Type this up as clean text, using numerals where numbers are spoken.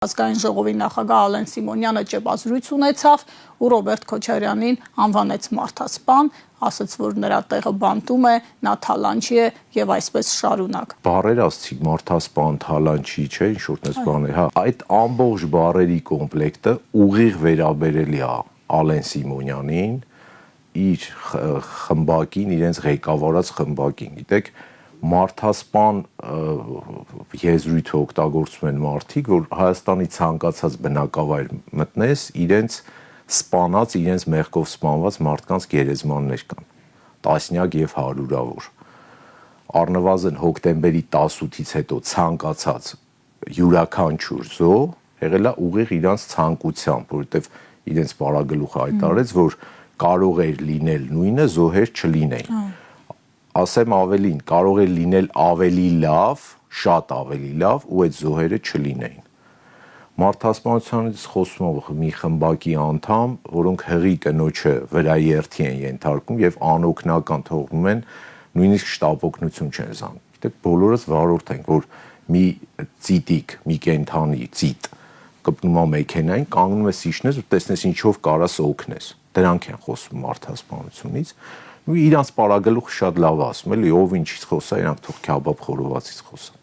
Ազգային ժողովի նախագահ Ալեն Սիմոնյանը ճեպազրույց ունեցավ ու Ռոբերտ Քոչարյանին անվանեց մարդասպան, ասաց, որ նրա տեղը բանտում է, նա թալանչի է եւ այսպես շարունակ։ Բարեր ասցիք մարդասպան, թալանչի, չէ, ինչ-որտես բան է, հա։ Այդ ամբողջ բարերի կոմպլեկտը ուղիղ վերաբերելի է Ալեն Սիմոնյանին, իր խմբակին, իրենց ղեկավարած խմբակին, գիտեք, մարդասպան եզրույթը օգտագործում են մարդիկ, որ Հայաստանի ցանկացած բնակավայր մտնես, իրենց սպանած, իրենց մեղքով սպանված մարդկանց գերեզմաններ կան, տասնյակ եւ հարյուրավոր։ Առնվազն հոկտեմբերի 18-ից հետո ցանկացած յուրաքանչյուր զոհ եղել է ուղիղ իրանց ցանկությամբ, որովհետեւ իրենց բարագլուխը հայտարարեց, որ կարող էր լինել նույնը, զոհեր չլինեին։ Ասեմ ավելին, կարող է լինել ավելի լավ, շատ ավելի լավ ու այդ զոհերը չլինեին։ Մարդասպանությունից խոսում մի խմբակի անդամ, որոնք հղի կնոջը վրայի երթի են ենթարկում եւ անօգնական թողնում են, նույնիսկ շտապօգնություն չեն զանգում։ Գիտեք, բոլորս վարորդ ենք, որ մի ծիտիկ, մի կենդանի ծիտ կպնում է մեքենային, կանգնում ես իջնես ու տեսնես ինչով կարաս օգնես։ Դրանք են խոսում մարդասպանությունից։ Իրանց պարագլուխը շատ լավ ասում, էլի ով ինչից խոսա, իրանք թող քյաբաբ խորովածից խոսան։